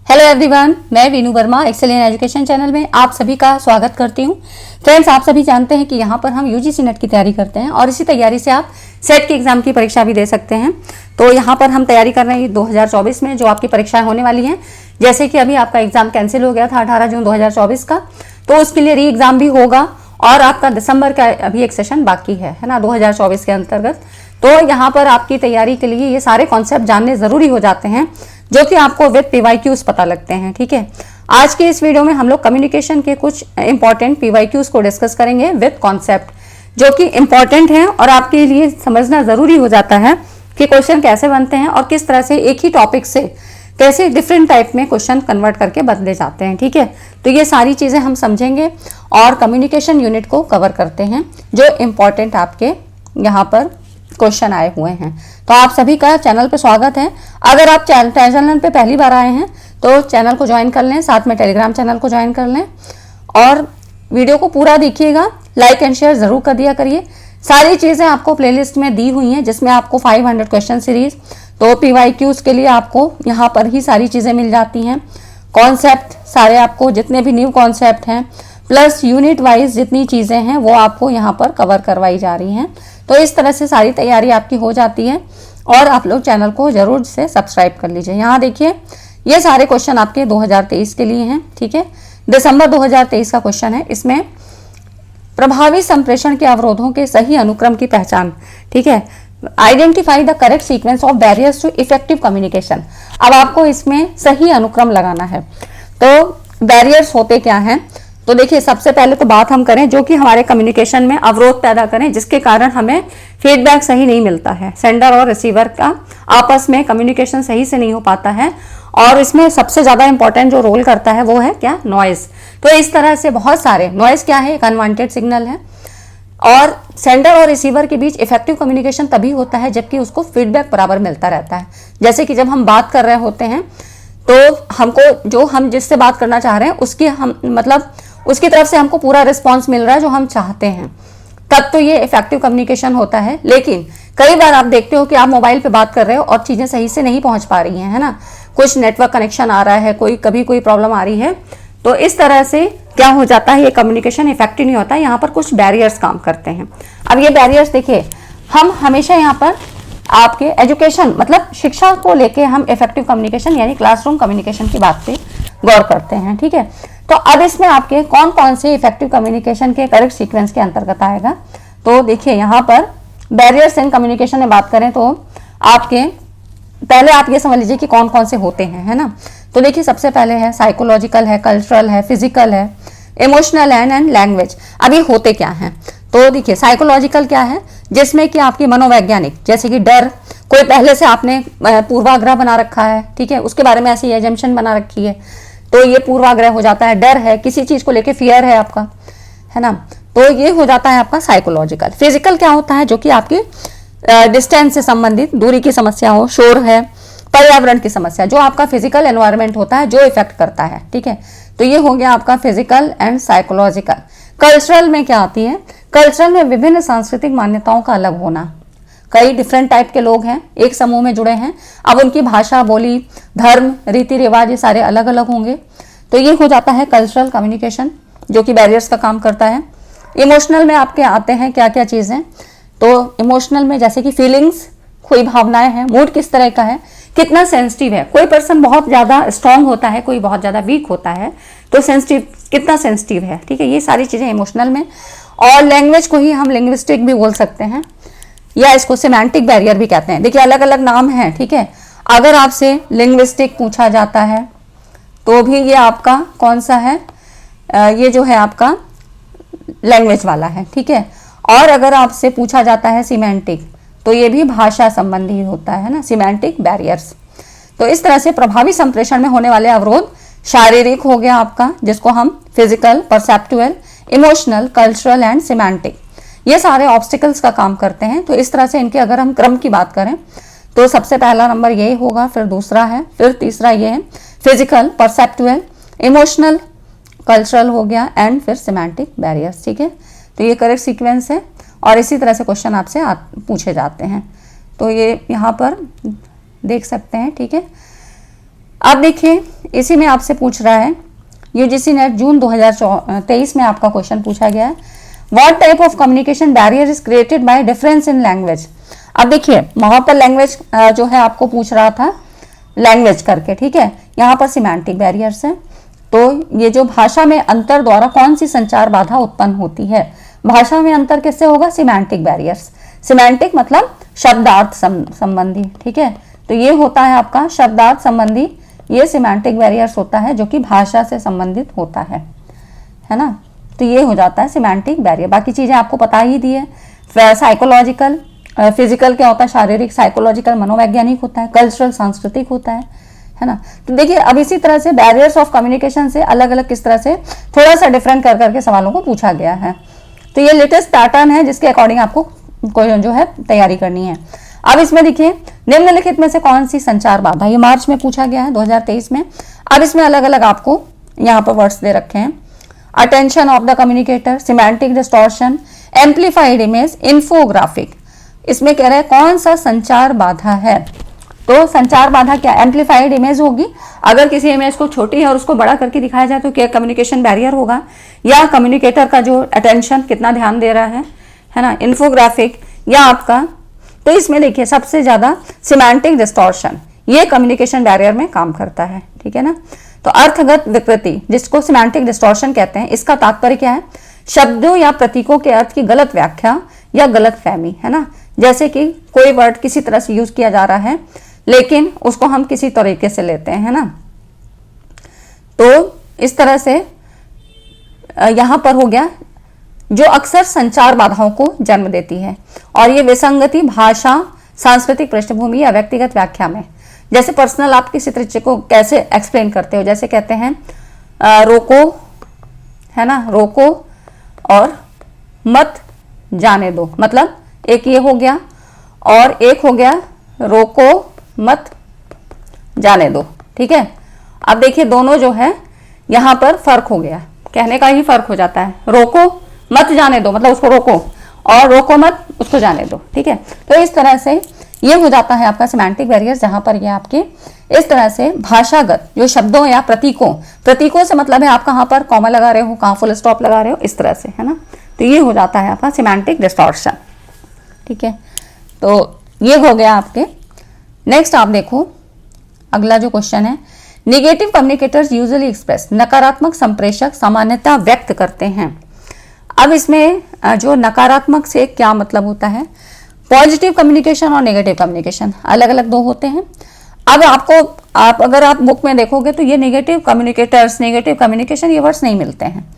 Hello everyone, मैं Vinu Verma Excel in Education channel में आप सभी का स्वागत करती हूं। फ्रेंड्स, आप सभी जानते हैं कि यहां पर हम यूजीसी नेट की तैयारी करते हैं और इसी तैयारी से आप सेट के एग्जाम की परीक्षा भी दे सकते हैं। तो यहां पर हम तैयारी कर रहे हैं 2024 में जो आपकी परीक्षाएं होने वाली हैं। जैसे कि अभी आपका एग्जाम कैंसिल हो गया था 18 जून 2024 का, तो उसके लिए री एग्जाम भी होगा और आपका दिसंबर का अभी एक सेशन बाकी है ना 2024 के अंतर्गत। तो यहाँ पर आपकी तैयारी के लिए ये सारे कॉन्सेप्ट जानने जरूरी हो जाते हैं जो कि आपको विद पीवाईक्यूज पता लगते हैं। ठीक है, आज के इस वीडियो में हम लोग कम्युनिकेशन के कुछ इंपॉर्टेंट पीवाईक्यूज को डिस्कस करेंगे विद कॉन्सेप्ट, जो कि इंपॉर्टेंट हैं और आपके लिए समझना जरूरी हो जाता है कि क्वेश्चन कैसे बनते हैं और किस तरह से एक ही टॉपिक से कैसे डिफरेंट टाइप में क्वेश्चन कन्वर्ट करके बदले जाते हैं। ठीक है, तो ये सारी चीजें हम समझेंगे और कम्युनिकेशन यूनिट को कवर करते हैं जो इंपॉर्टेंट आपके यहाँ पर क्वेश्चन आए हुए हैं। तो आप सभी का चैनल पे स्वागत है। अगर आप चैनल पे पहली बार आए हैं तो चैनल को ज्वाइन कर लें, साथ में टेलीग्राम चैनल को ज्वाइन कर लें और वीडियो को पूरा देखिएगा, लाइक एंड शेयर जरूर कर दिया करिए। सारी चीजें आपको प्लेलिस्ट में दी हुई हैं जिसमें आपको 500 क्वेश्चन सीरीज, तो पीवाईक्यूज के लिए आपको यहाँ पर ही सारी चीजें मिल जाती हैं। कॉन्सेप्ट सारे आपको जितने भी न्यू कॉन्सेप्ट हैं प्लस यूनिट वाइज जितनी चीजें हैं वो आपको यहाँ पर कवर करवाई जा रही हैं। तो इस तरह से सारी तैयारी आपकी हो जाती है और आप लोग चैनल को जरूर से सब्सक्राइब कर लीजिए। यहाँ देखिए, ये सारे क्वेश्चन आपके 2023 के लिए हैं। ठीक है, दिसंबर 2023 का क्वेश्चन है। इसमें प्रभावी संप्रेषण के अवरोधों के सही अनुक्रम की पहचान। ठीक है, identify the correct sequence of barriers to effective communication. अब आपको इसमें सही अनुक्रम लगाना है। तो बैरियर्स होते क्या हैं? तो देखिए, सबसे पहले तो बात हम करें जो कि हमारे कम्युनिकेशन में अवरोध पैदा करें जिसके कारण हमें फीडबैक सही नहीं मिलता है। सेंडर और रिसीवर का आपस में कम्युनिकेशन सही से नहीं हो पाता है और इसमें सबसे ज्यादा इंपॉर्टेंट जो रोल करता है वो है क्या? नॉइज। तो इस तरह से बहुत सारे नॉइज क्या है? एक अनवांटेड सिग्नल है और सेंडर और रिसीवर के बीच इफेक्टिव कम्युनिकेशन तभी होता है जबकि उसको फीडबैक बराबर मिलता रहता है। जैसे कि जब हम बात कर रहे होते हैं तो हमको जो हम जिससे बात करना चाह रहे हैं उसकी हम मतलब उसकी तरफ से हमको पूरा रिस्पांस मिल रहा है जो हम चाहते हैं, तब तो ये इफेक्टिव कम्युनिकेशन होता है। लेकिन कई बार आप देखते हो कि आप मोबाइल पे बात कर रहे हो और चीजें सही से नहीं पहुंच पा रही हैं, है ना, कुछ नेटवर्क कनेक्शन आ रहा है, कभी कोई प्रॉब्लम आ रही है, तो इस तरह से क्या हो जाता है, ये कम्युनिकेशन इफेक्टिव नहीं होता है। यहाँ पर कुछ बैरियर्स काम करते हैं। अब ये बैरियर्स देखिए, हम हमेशा यहाँ पर आपके एजुकेशन मतलब शिक्षा को लेके हम इफेक्टिव कम्युनिकेशन यानी क्लासरूम कम्युनिकेशन की बात पे गौर करते हैं। ठीक है, तो अब इसमें आपके कौन कौन से इफेक्टिव कम्युनिकेशन के करेक्ट सीक्वेंस के अंतर्गत आएगा? तो देखिए, यहाँ पर बैरियर्स इन कम्युनिकेशन में बात करें तो आपके पहले आप ये समझ लीजिए कि कौन कौन से होते हैं, है ना। तो देखिए, सबसे पहले है साइकोलॉजिकल है, कल्चरल है, फिजिकल है, इमोशनल एंड लैंग्वेज। अब ये होते क्या हैं? तो देखिए, साइकोलॉजिकल क्या है? जिसमें कि आपकी मनोवैज्ञानिक, जैसे कि डर, कोई पहले से आपने पूर्वाग्रह बना रखा है, ठीक है, उसके बारे में ऐसी एजम्पशन बना रखी है तो ये पूर्वाग्रह हो जाता है। डर है, किसी चीज को लेके फियर है आपका, है ना, तो ये हो जाता है आपका साइकोलॉजिकल। फिजिकल क्या होता है? जो कि आपकी डिस्टेंस से संबंधित दूरी की समस्या हो, शोर है, पर्यावरण की समस्या, जो आपका फिजिकल एनवायरनमेंट होता है जो इफेक्ट करता है। ठीक है, तो ये हो गया आपका फिजिकल एंड साइकोलॉजिकल। कल्चरल में क्या आती है? कल्चरल में विभिन्न सांस्कृतिक मान्यताओं का अलग होना। कई डिफरेंट टाइप के लोग हैं, एक समूह में जुड़े हैं, अब उनकी भाषा, बोली, धर्म, रीति रिवाज ये सारे अलग अलग होंगे, तो ये हो जाता है कल्चरल कम्युनिकेशन जो कि बैरियर्स का काम करता है। इमोशनल में आपके आते हैं क्या क्या चीजें? तो इमोशनल में जैसे कि फीलिंग्स, कोई भावनाएं हैं, मूड किस तरह का है, कितना सेंसिटिव है, कोई पर्सन बहुत ज्यादा स्ट्रांग होता है, कोई बहुत ज्यादा वीक होता है, तो सेंसिटिव कितना सेंसिटिव है। ठीक है, ये सारी चीजें इमोशनल में। और लैंग्वेज को ही हम लिंग्विस्टिक भी बोल सकते हैं या इसको सिमेंटिक बैरियर भी कहते हैं। देखिए, अलग अलग नाम हैं। ठीक है, अगर आपसे लिंग्विस्टिक पूछा जाता है तो भी ये आपका कौन सा है? ये जो है आपका लैंग्वेज वाला है। ठीक है, और अगर आपसे पूछा जाता है सिमेंटिक तो ये भी भाषा संबंधी होता है ना, सिमेंटिक बैरियर्स। तो इस तरह से प्रभावी संप्रेषण में होने वाले अवरोध शारीरिक हो गया आपका, जिसको हम physical, perceptual, emotional, cultural and semantic, ये सारे ऑब्स्टिकल्स का काम करते हैं। तो इस तरह से इनके अगर हम क्रम की बात करें तो सबसे पहला नंबर ये होगा, फिर दूसरा है, फिर तीसरा ये है फिजिकल, परसेप्टुअल, इमोशनल, कल्चरल हो गया एंड फिर सिमेंटिक बैरियर्स। ठीक है, तो ये करेक्ट सीक्वेंस है और इसी तरह से क्वेश्चन आपसे पूछे जाते हैं। तो ये यहाँ पर देख सकते हैं। ठीक है, अब देखिए इसी में आपसे पूछ रहा है, यूजीसी नेट जून 2023 में आपका क्वेश्चन पूछा गया है, what type of communication barrier is created by difference in language. अब देखिए वहां पर लैंग्वेज जो है आपको पूछ रहा था लैंग्वेज करके, ठीक है, यहाँ पर सिमेंटिक बैरियर्स है। तो ये जो भाषा में अंतर द्वारा कौन सी संचार बाधा उत्पन्न होती है, भाषा में अंतर किससे होगा, सिमेंटिक बैरियर्स। सिमेंटिक मतलब शब्दार्थ संबंधी, ठीक है, तो ये होता है आपका शब्दार्थ संबंधी, ये सिमेंटिक बैरियर्स होता है जो कि भाषा से संबंधित होता है ना। तो ये हो जाता है सिमेंटिक बैरियर। बाकी चीजें आपको पता ही दी है। साइकोलॉजिकल, फिजिकल क्या होता है, शारीरिक, साइकोलॉजिकल मनोवैज्ञानिक होता है, कल्चरल सांस्कृतिक होता है ना। तो देखिए अब इसी तरह से बैरियर्स ऑफ कम्युनिकेशन से अलग अलग किस तरह से थोड़ा सा डिफरेंट कर करके सवालों को पूछा गया है। तो ये लेटेस्ट पैटर्न है जिसके अकॉर्डिंग आपको जो है तैयारी करनी है। अब इसमें देखिए निम्नलिखित में से कौन सी संचार बाधा, ये मार्च में पूछा गया है 2023 में। अब इसमें अलग अलग आपको यहाँ पर वर्ड्स दे रखे हैं, attention of the communicator, semantic distortion, amplified image, infographic. इसमें कह रहे हैं कौन सा संचार बाधा है। तो संचार बाधा क्या, एम्प्लीफाइड इमेज होगी, अगर किसी इमेज को छोटी है और उसको बड़ा करके दिखाया जाए तो क्या कम्युनिकेशन बैरियर होगा, या कम्युनिकेटर का जो अटेंशन कितना ध्यान दे रहा है ना, इन्फोग्राफिक, या आपका, तो इसमें देखिए सबसे ज्यादा सिमेंटिक डिस्टॉर्शन ये कम्युनिकेशन बैरियर में काम करता है, ठीक है ना। तो अर्थगत विकृति जिसको सिमेंटिक डिस्टॉर्शन कहते हैं, इसका तात्पर्य क्या है, शब्दों या प्रतीकों के अर्थ की गलत व्याख्या या गलत फहमी, है ना। जैसे कि कोई वर्ड किसी तरह से यूज किया जा रहा है लेकिन उसको हम किसी तरीके से लेते हैं, है ना। तो इस तरह से यहां पर हो गया जो अक्सर संचार बाधाओं को जन्म देती है, और ये विसंगति भाषा, सांस्कृतिक पृष्ठभूमि या व्यक्तिगत व्याख्या में, जैसे पर्सनल आप किसी तरीके को कैसे एक्सप्लेन करते हो, जैसे कहते हैं रोको, है ना, रोको और मत जाने दो, मतलब एक ये हो गया और एक हो गया रोको मत जाने दो, ठीक है। अब देखिए दोनों जो है यहां पर फर्क हो गया, कहने का ही फर्क हो जाता है, रोको मत जाने दो मतलब उसको रोको, और रोको मत उसको जाने दो, ठीक है। तो इस तरह से ये हो जाता है आपका सिमेंटिक बैरियर, जहां पर ये आपके इस तरह से भाषागत जो शब्दों या प्रतीकों से मतलब है आप कहां पर कॉमा लगा रहे हो, कहां फुल स्टॉप लगा रहे हो, इस तरह से, है ना। तो ये हो जाता है आपका सिमेंटिक डिस्टॉर्शन, ठीक है। तो ये हो गया आपके। नेक्स्ट आप देखो अगला जो क्वेश्चन है, निगेटिव कम्युनिकेटर्स यूजुअली एक्सप्रेस, नकारात्मक संप्रेषक सामान्यतः व्यक्त करते हैं। अब इसमें जो नकारात्मक से क्या मतलब होता है, पॉजिटिव कम्युनिकेशन और नेगेटिव कम्युनिकेशन अलग अलग दो होते हैं। अब आप अगर आप बुक में देखोगे तो ये नेगेटिव कम्युनिकेटर्स, नेगेटिव कम्युनिकेशन, ये वर्ड्स नहीं मिलते हैं।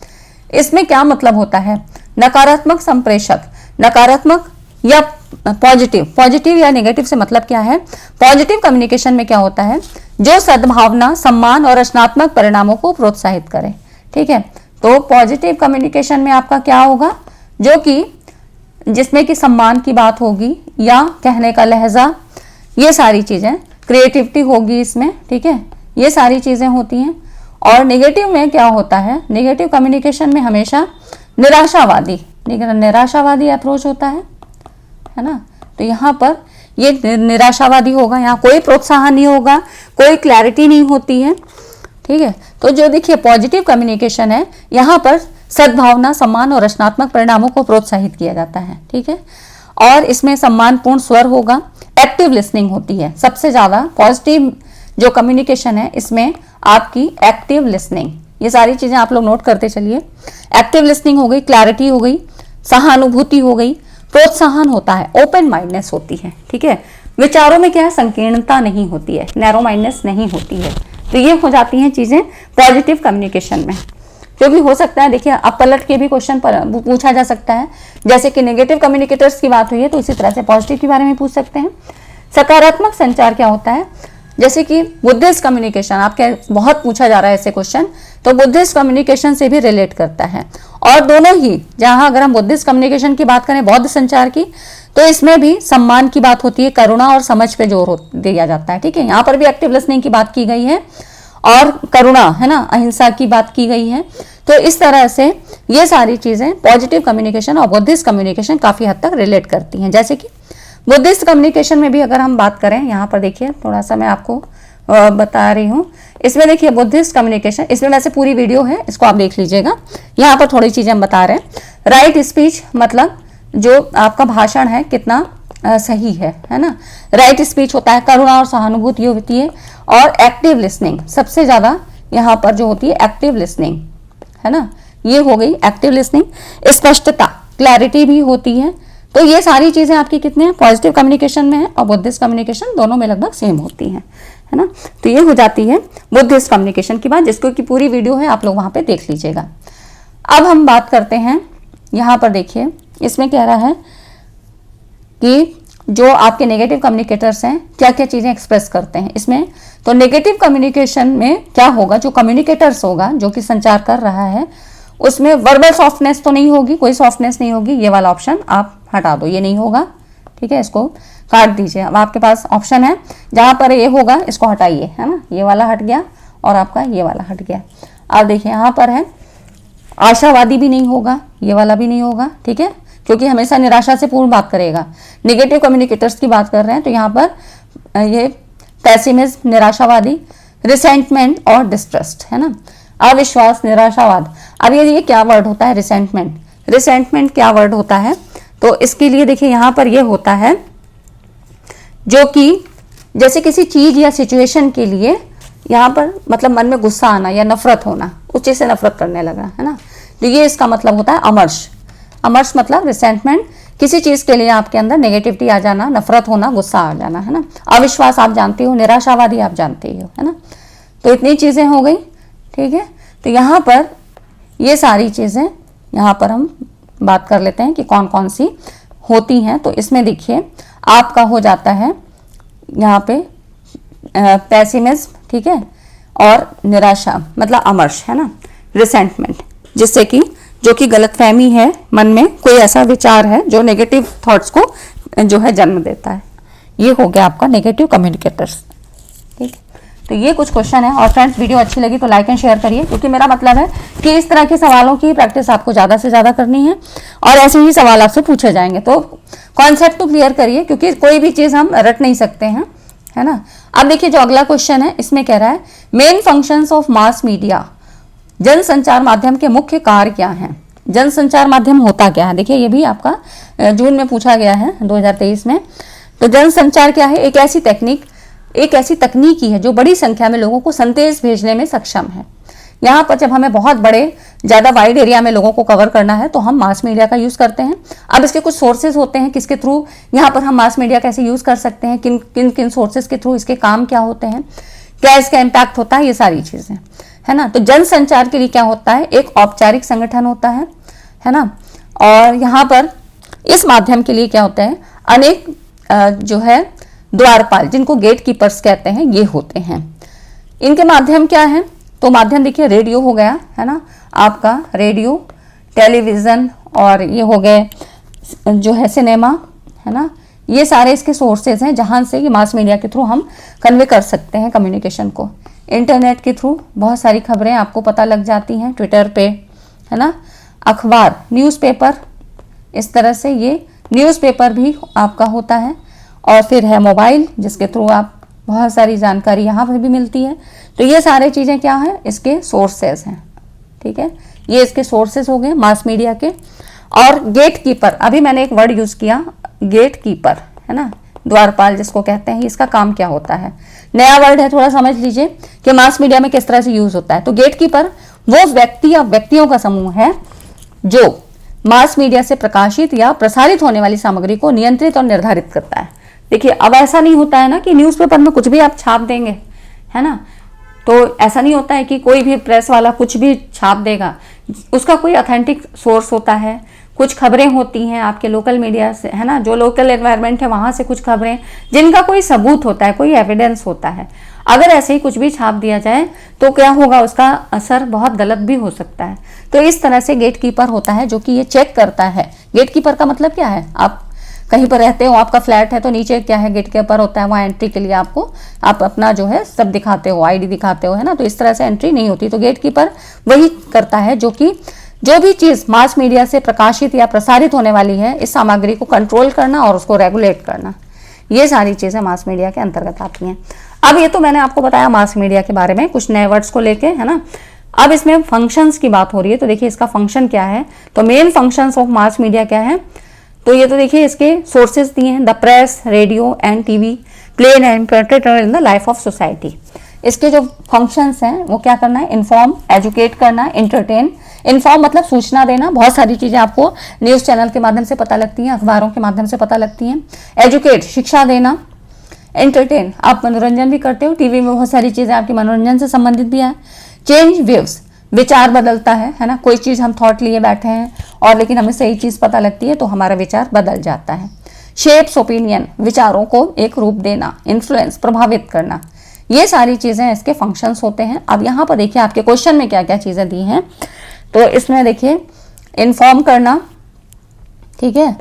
इसमें क्या मतलब होता है, नकारात्मक संप्रेषक, नकारात्मक या पॉजिटिव या नेगेटिव से मतलब क्या है, पॉजिटिव कम्युनिकेशन में क्या होता है, जो सद्भावना, सम्मान और रचनात्मक परिणामों को प्रोत्साहित करे, ठीक है। तो पॉजिटिव कम्युनिकेशन में आपका क्या होगा, जो कि जिसमें कि सम्मान की बात होगी या कहने का लहजा, ये सारी चीजें, क्रिएटिविटी होगी इसमें, ठीक है, ये सारी चीजें होती हैं। और नेगेटिव में क्या होता है, नेगेटिव कम्युनिकेशन में हमेशा निराशावादी अप्रोच होता है ना। तो यहाँ पर ये निराशावादी होगा, यहाँ कोई प्रोत्साहन नहीं होगा, कोई क्लैरिटी नहीं होती है, ठीक है। तो जो देखिए पॉजिटिव कम्युनिकेशन है, यहाँ पर सद्भावना, सम्मान और रचनात्मक परिणामों को प्रोत्साहित किया जाता है, ठीक है। और इसमें सम्मानपूर्ण स्वर होगा, एक्टिव लिसनिंग होती है, सबसे ज्यादा पॉजिटिव जो कम्युनिकेशन है इसमें आपकी एक्टिव लिसनिंग, ये सारी चीजें आप लोग नोट करते चलिए। एक्टिव लिसनिंग हो गई, क्लैरिटी हो गई, सहानुभूति हो गई, प्रोत्साहन होता है, ओपन माइंडनेस होती है, ठीक है। विचारों में क्या है, संकीर्णता नहीं होती है, नैरो माइंडनेस नहीं होती है। तो ये हो जाती हैं चीजें पॉजिटिव कम्युनिकेशन में। जो भी हो सकता है, देखिए अब पलट के भी क्वेश्चन पर पूछा जा सकता है, जैसे कि नेगेटिव कम्युनिकेटर्स की बात हुई है तो इसी तरह से पॉजिटिव के बारे में पूछ सकते हैं। सकारात्मक संचार क्या होता है, जैसे कि बुद्धिस्ट कम्युनिकेशन, आपके बहुत पूछा जा रहा है ऐसे क्वेश्चन, तो बुद्धिस्ट कम्युनिकेशन से भी रिलेट करता है। और दोनों ही, जहां अगर हम बुद्धिस्ट कम्युनिकेशन की बात करें, बौद्ध संचार की, तो इसमें भी सम्मान की बात होती है, करुणा और समझ पे जोर दिया जाता है, ठीक है। यहाँ पर भी एक्टिव लिसनिंग की बात की गई है और करुणा, है ना, अहिंसा की बात की गई है। तो इस तरह से ये सारी चीजें पॉजिटिव कम्युनिकेशन और बुद्धिस्ट कम्युनिकेशन काफी हद तक रिलेट करती हैं। जैसे कि बुद्धिस्ट कम्युनिकेशन में भी अगर हम बात करें, यहाँ पर देखिए थोड़ा सा मैं आपको बता रही हूँ। इसमें देखिए बुद्धिस्ट कम्युनिकेशन, इसमें वैसे पूरी वीडियो है, इसको आप देख लीजिएगा। यहाँ पर थोड़ी चीजें हम बता रहे हैं। राइट स्पीच मतलब जो आपका भाषण है कितना सही है ना। राइट स्पीच होता है, करुणा और सहानुभूति होती है, और एक्टिव लिसनिंग सबसे ज्यादा यहाँ पर जो होती है एक्टिव लिसनिंग, है ना, ये हो गई एक्टिव लिसनिंग। स्पष्टता, क्लैरिटी भी होती है। तो ये सारी चीजें आपकी कितने हैं, पॉजिटिव कम्युनिकेशन में है, और बुद्धिस्ट कम्युनिकेशन दोनों में लगभग सेम होती हैं, है ना। तो ये हो जाती है बुद्धिस्ट कम्युनिकेशन की बात, जिसको की पूरी वीडियो है, आप लोग वहां पे देख लीजिएगा। अब हम बात करते हैं, यहाँ पर देखिए इसमें कह रहा है कि जो आपके नेगेटिव कम्युनिकेटर्स हैं क्या क्या चीजें एक्सप्रेस करते हैं इसमें। तो नेगेटिव कम्युनिकेशन में क्या होगा, जो कम्युनिकेटर्स होगा, जो कि संचार कर रहा है, उसमें वर्बल सॉफ्टनेस तो नहीं होगी, कोई सॉफ्टनेस नहीं होगी। ये वाला ऑप्शन आप हटा दो, ये नहीं होगा, ठीक है, इसको काट दीजिए। अब आपके पास ऑप्शन है जहां पर ये होगा, इसको हटाइए, है ना, ये वाला हट गया और आपका ये वाला हट गया। अब देखिए यहाँ पर है आशावादी भी नहीं होगा, ये वाला भी नहीं होगा, ठीक है, क्योंकि हमेशा निराशा से पूर्ण बात करेगा। नेगेटिव कम्युनिकेटर्स की बात कर रहे हैं तो यहाँ पर ये पेसिमिज्म, निराशावादी, रिसेंटमेंट और डिस्ट्रस्ट, है ना, अविश्वास, निराशावाद। अब ये क्या वर्ड होता है, रिसेंटमेंट। रिसेंटमेंट क्या वर्ड होता है, तो इसके लिए देखिए यहाँ पर ये होता है जो कि जैसे किसी चीज या सिचुएशन के लिए यहाँ पर मतलब मन में गुस्सा आना या नफरत होना, उस चीज से नफरत करने लगा, है ना। तो ये इसका मतलब होता है अमर्ष। अमर्ष मतलब रिसेंटमेंट, किसी चीज के लिए आपके अंदर नेगेटिविटी आ जाना, नफरत होना, गुस्सा आ जाना, है ना। अविश्वास आप जानते हो, निराशावादी आप जानते हो, है ना। तो इतनी चीजें हो गई, ठीक है। तो यहाँ पर ये सारी चीजें यहाँ पर हम बात कर लेते हैं कि कौन कौन सी होती हैं। तो इसमें देखिए आपका हो जाता है यहाँ पे पेसिमिज्म, ठीक है, और निराशा मतलब अमर्ष, है ना, रिसेंटमेंट, जिससे कि जो कि गलतफहमी है, मन में कोई ऐसा विचार है जो नेगेटिव थॉट्स को जो है जन्म देता है। ये हो गया आपका नेगेटिव कम्युनिकेटर्स, ठीक। तो ये कुछ क्वेश्चन है। और फ्रेंड्स वीडियो अच्छी लगी तो लाइक एंड शेयर करिए, क्योंकि मेरा मतलब है कि इस तरह के सवालों की प्रैक्टिस आपको ज़्यादा से ज़्यादा करनी है और ऐसे ही सवाल आपसे पूछे जाएंगे। तो कॉन्सेप्ट तो क्लियर करिए, क्योंकि कोई भी चीज़ हम रट नहीं सकते हैं, है ना। अब देखिए जो अगला क्वेश्चन है इसमें कह रहा है main functions of mass media, जनसंचार माध्यम के मुख्य कार्य क्या हैं। जनसंचार माध्यम होता क्या है, देखिए ये भी आपका जून में पूछा गया है 2023 में। तो जनसंचार क्या है, एक ऐसी तकनीकी है जो बड़ी संख्या में लोगों को संदेश भेजने में सक्षम है। यहाँ पर जब हमें बहुत बड़े ज़्यादा वाइड एरिया में लोगों को कवर करना है तो हम मास मीडिया का यूज़ करते हैं। अब इसके कुछ सोर्सेज होते हैं किसके थ्रू यहाँ पर हम मास मीडिया कैसे यूज़ कर सकते हैं, किन किन किन सोर्सेज के थ्रू, इसके काम क्या होते हैं, क्या इसका इम्पैक्ट होता है, ये सारी चीज़ें, है ना। तो जनसंचार के लिए क्या होता है, एक औपचारिक संगठन होता है ना। और यहाँ पर इस माध्यम के लिए क्या होता है, अनेक जो है द्वारपाल, जिनको गेट कीपर्स कहते हैं, ये होते हैं। इनके माध्यम क्या है, तो माध्यम देखिए रेडियो हो गया, है ना, आपका रेडियो, टेलीविज़न, और ये हो गए जो है सिनेमा, है ना। ये सारे इसके सोर्सेज हैं जहाँ से कि मास मीडिया के थ्रू हम कन्वे कर सकते हैं कम्युनिकेशन को। इंटरनेट के थ्रू बहुत सारी खबरें आपको पता लग जाती हैं, ट्विटर पे, है ना। अखबार, न्यूज़पेपर, इस तरह से ये न्यूज़पेपर भी आपका होता है। और फिर है मोबाइल, जिसके थ्रू आप बहुत सारी जानकारी यहाँ पर भी मिलती है। तो ये सारे चीज़ें क्या हैं, इसके सोर्सेज हैं, ठीक है। ये इसके सोर्सेज हो गए मास मीडिया के। और गेट कीपर, अभी मैंने एक वर्ड यूज़ किया, गेट कीपर, है ना, द्वारपाल जिसको कहते हैं, इसका काम क्या होता है, नया वर्ड है, थोड़ा समझ लीजिए कि मास मीडिया में किस तरह से यूज़ होता है। तो गेट कीपर वो व्यक्ति या व्यक्तियों का समूह है जो मास मीडिया से प्रकाशित या प्रसारित होने वाली सामग्री को नियंत्रित और निर्धारित करता है। देखिए अब ऐसा नहीं होता है ना कि न्यूज़पेपर में कुछ भी आप छाप देंगे, है ना। तो ऐसा नहीं होता है कि कोई भी प्रेस वाला कुछ भी छाप देगा, उसका कोई ऑथेंटिक सोर्स होता है। कुछ खबरें होती हैं आपके लोकल मीडिया से, है ना, जो लोकल एनवायरनमेंट है वहाँ से कुछ खबरें जिनका कोई सबूत होता है, कोई एविडेंस होता है। अगर ऐसे ही कुछ भी छाप दिया जाए तो क्या होगा, उसका असर बहुत गलत भी हो सकता है। तो इस तरह से गेट कीपर होता है जो कि ये चेक करता है। गेट कीपर का मतलब क्या है, आप कहीं पर रहते हो, आपका फ्लैट है, तो नीचे क्या है, गेट कीपर होता है, वहाँ एंट्री के लिए आपको आप अपना जो है सब दिखाते हो, आईडी दिखाते हो, है ना। तो इस तरह से एंट्री नहीं होती। तो गेट कीपर वही करता है जो कि जो भी चीज़ मास मीडिया से प्रकाशित या प्रसारित होने वाली है, इस सामग्री को कंट्रोल करना और उसको रेगुलेट करना, ये सारी चीज़ें मास मीडिया के अंतर्गत आती हैं। अब ये तो मैंने आपको बताया मास मीडिया के बारे में कुछ नए वर्ड्स को लेके, है ना। अब इसमें फंक्शंस की बात हो रही है, तो देखिए इसका फंक्शन क्या है। तो main functions of mass media क्या है, तो ये तो देखिए इसके सोर्सेज दिए हैं, the press, radio and TV play an important role in the life of society. इसके जो फंक्शंस हैं वो क्या करना है, इन्फॉर्म, एजुकेट करना, एंटरटेन। इन्फॉर्म मतलब सूचना देना, बहुत सारी चीज़ें आपको न्यूज़ चैनल के माध्यम से पता लगती हैं, अखबारों के माध्यम से पता लगती हैं। एजुकेट, शिक्षा देना। एंटरटेन, आप मनोरंजन भी करते हो, टीवी में बहुत सारी चीज़ें आपकी मनोरंजन से संबंधित भी है। चेंज व्यूज, विचार बदलता है ना। कोई चीज़ हम थॉट लिए बैठे हैं और लेकिन हमें सही चीज़ पता लगती है तो हमारा विचार बदल जाता है। शेप्स ओपिनियन, विचारों को एक रूप देना। इन्फ्लुएंस, प्रभावित करना। ये सारी चीज़ें इसके फंक्शंस होते हैं। अब यहाँ पर देखिए आपके क्वेश्चन में क्या क्या चीज़ें दी हैं, तो इसमें देखिए इन्फॉर्म करना, ठीक है,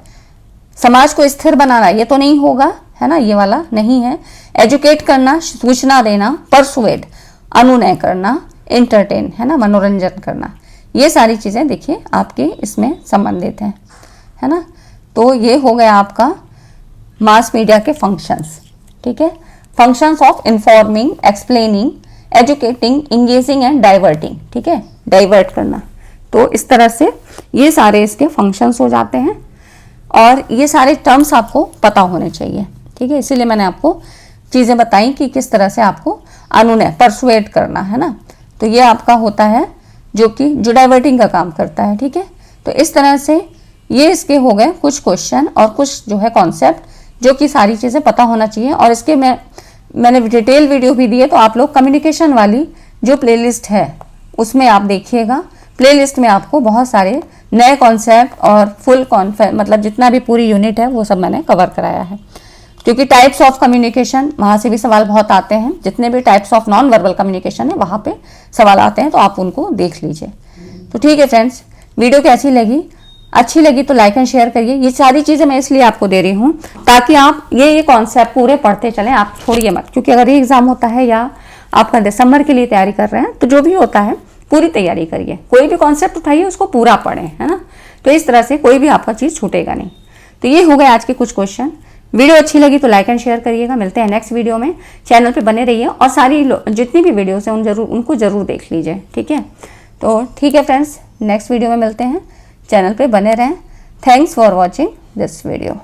समाज को स्थिर बनाना, ये तो नहीं होगा, है ना, ये वाला नहीं है। एजुकेट करना, सूचना देना। परसुएड, अनुनय करना। एंटरटेन, है ना, मनोरंजन करना। ये सारी चीज़ें देखिए आपके इसमें संबंधित हैं, है ना। तो ये हो गया आपका मास मीडिया के फंक्शंस, ठीक है। Functions of informing, explaining, educating, engaging and diverting, ठीक है, डाइवर्ट करना। तो इस तरह से ये सारे इसके फंक्शंस हो जाते हैं और ये सारे टर्म्स आपको पता होने चाहिए, ठीक है। इसीलिए मैंने आपको चीज़ें बताई कि किस तरह से आपको अनुनय, परसुएट करना, है ना। तो ये आपका होता है जो डाइवर्टिंग का काम करता है, ठीक है। तो इस तरह से ये इसके हो गए कुछ क्वेश्चन और कुछ जो है कॉन्सेप्ट, जो कि सारी चीज़ें पता होना चाहिए। और इसके मैंने डिटेल वीडियो भी दी है, तो आप लोग कम्युनिकेशन वाली जो प्लेलिस्ट है उसमें आप देखिएगा। प्लेलिस्ट में आपको बहुत सारे नए कॉन्सेप्ट और फुल कॉन्सेप्ट, मतलब जितना भी पूरी यूनिट है वो सब मैंने कवर कराया है। क्योंकि टाइप्स ऑफ कम्युनिकेशन, वहाँ से भी सवाल बहुत आते हैं। जितने भी types of non verbal communication है वहाँ पे सवाल आते हैं, तो आप उनको देख लीजिए। तो ठीक है फ्रेंड्स, वीडियो कैसी लगी? अच्छी लगी तो लाइक एंड शेयर करिए। ये सारी चीज़ें मैं इसलिए आपको दे रही हूँ ताकि आप ये कॉन्सेप्ट पूरे पढ़ते चलें, आप छोड़िए मत। क्योंकि अगर ये एग्जाम होता है या आपका दिसंबर के लिए तैयारी कर रहे हैं, तो जो भी होता है पूरी तैयारी करिए। कोई भी कॉन्सेप्ट उठाइए, उसको पूरा पढ़ें, है ना। तो इस तरह से कोई भी आपका चीज़ छूटेगा नहीं। तो ये हो गए आज के कुछ क्वेश्चन। वीडियो अच्छी लगी तो लाइक एंड शेयर करिएगा। मिलते हैं नेक्स्ट वीडियो में। चैनल पे बने रहिए और सारी जितनी भी वीडियोस हैं उनको जरूर देख लीजिए, ठीक है। तो ठीक है फ्रेंड्स, नेक्स्ट वीडियो में मिलते हैं। चैनल पे बने रहें। Thanks for watching this video.